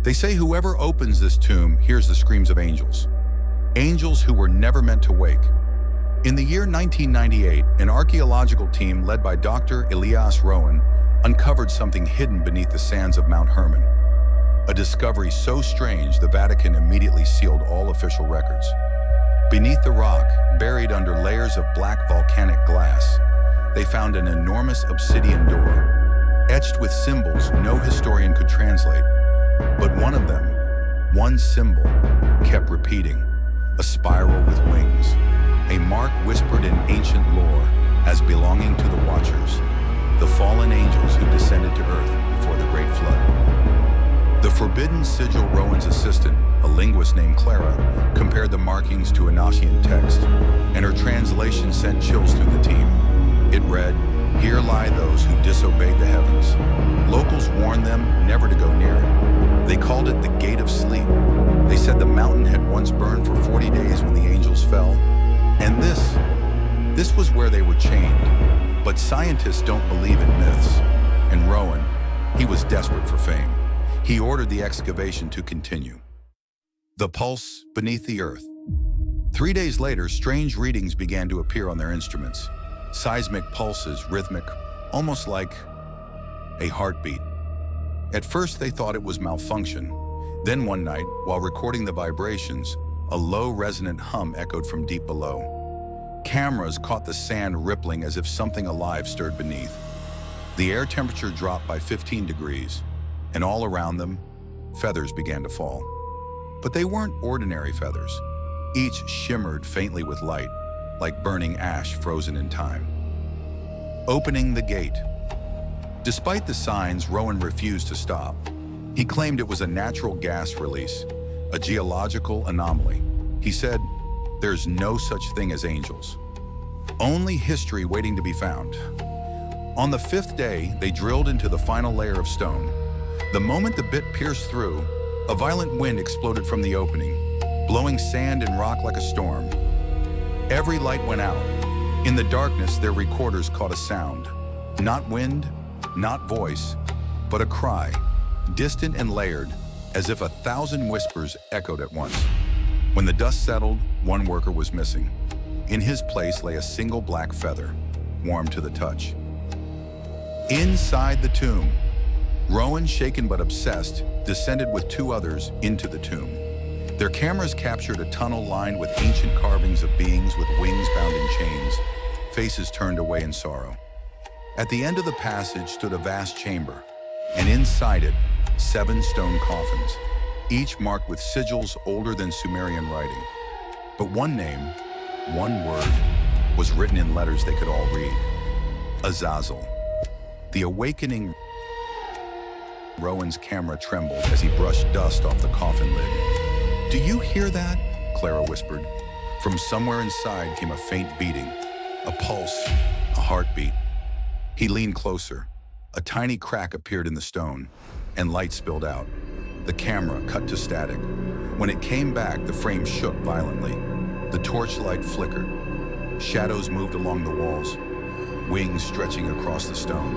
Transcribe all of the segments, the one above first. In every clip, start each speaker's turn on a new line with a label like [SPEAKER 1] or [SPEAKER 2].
[SPEAKER 1] They say whoever opens this tomb hears the screams of angels. Angels who were never meant to wake. In the year 1998, an archaeological team led by Dr. Elias Rowan uncovered something hidden beneath the sands of Mount Herman. A discovery so strange the Vatican immediately sealed all official records. Beneath the rock, buried under layers of black volcanic glass, they found an enormous obsidian door, etched with symbols no historian could translate. But one of them, one symbol, kept repeating, a spiral with wings, a mark whispered in ancient lore as belonging to the Watchers, the fallen angels who descended to earth before the Great Flood. The forbidden sigil Rowan's assistant, a linguist named Clara, compared the markings to Enochian text, and her translation sent chills through the team. It read, "Here lie those who disobeyed the heavens. Locals warned them never to go near it. They called it the Gate of Sleep. They said the mountain had once burned for 40 days when the angels fell. And this was where they were chained. But scientists don't believe in myths. And Rowan, he was desperate for fame. He ordered the excavation to continue. The pulse beneath the earth. 3 days later, strange readings began to appear on their instruments. Seismic pulses, rhythmic, almost like a heartbeat. At first, they thought it was malfunction. Then one night, while recording the vibrations, a low resonant hum echoed from deep below. Cameras caught the sand rippling as if something alive stirred beneath. The air temperature dropped by 15 degrees, and all around them, feathers began to fall. But they weren't ordinary feathers. Each shimmered faintly with light, like burning ash frozen in time. Opening the gate. Despite the signs, Rowan refused to stop. He claimed it was a natural gas release, a geological anomaly. He said, "There's no such thing as angels. Only history waiting to be found." On the 5th day, they drilled into the final layer of stone. The moment the bit pierced through, a violent wind exploded from the opening, blowing sand and rock like a storm. Every light went out. In the darkness, their recorders caught a sound. Not wind, not voice, but a cry, distant and layered, as if 1,000 whispers echoed at once. When the dust settled, one worker was missing. In his place lay a single black feather, warm to the touch. Inside the tomb, Rowan, shaken but obsessed, descended with 2 others into the tomb. Their cameras captured a tunnel lined with ancient carvings of beings with wings bound in chains, faces turned away in sorrow. At the end of the passage stood a vast chamber, and inside it, 7 stone coffins, each marked with sigils older than Sumerian writing. But one name, one word, was written in letters they could all read. Azazel. The awakening. Rowan's camera trembled as he brushed dust off the coffin lid. "Do you hear that?" Clara whispered. From somewhere inside came a faint beating, a pulse, a heartbeat. He leaned closer. A tiny crack appeared in the stone, and light spilled out. The camera cut to static. When it came back, the frame shook violently. The torchlight flickered. Shadows moved along the walls, wings stretching across the stone,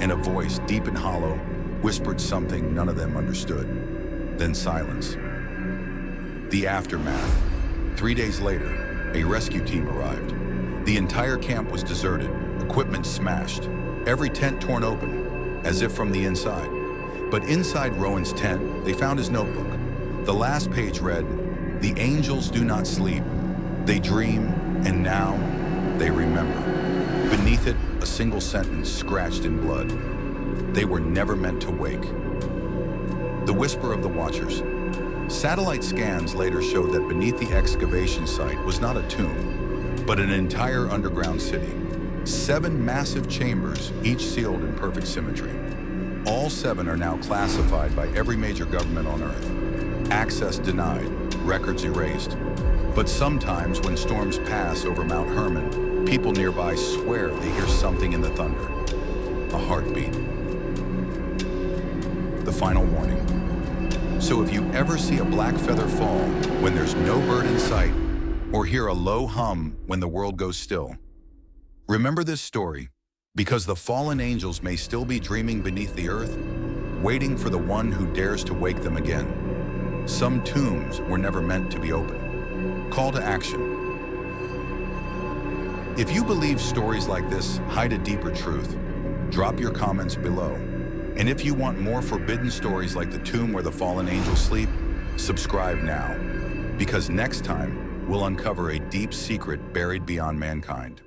[SPEAKER 1] and a voice, deep and hollow, whispered something none of them understood. Then silence. The aftermath. 3 days later, a rescue team arrived. The entire camp was deserted, equipment smashed, every tent torn open, as if from the inside. But inside Rowan's tent, they found his notebook. The last page read, "The angels do not sleep. They dream, and now they remember." Beneath it, a single sentence scratched in blood. They were never meant to wake. The whisper of the Watchers. Satellite scans later showed that beneath the excavation site was not a tomb, but an entire underground city. 7 massive chambers, each sealed in perfect symmetry. All 7 are now classified by every major government on Earth. Access denied, records erased. But sometimes when storms pass over Mount Herman, people nearby swear they hear something in the thunder. A heartbeat. The final warning. So if you ever see a black feather fall when there's no bird in sight, or hear a low hum when the world goes still, remember this story, because the fallen angels may still be dreaming beneath the earth. waiting for the one who dares to wake them again. Some tombs were never meant to be open. Call to action. If you believe stories like this hide a deeper truth, drop your comments below. And if you want more forbidden stories like the tomb where the fallen angels sleep, subscribe now. Because next time, we'll uncover a deep secret buried beyond mankind.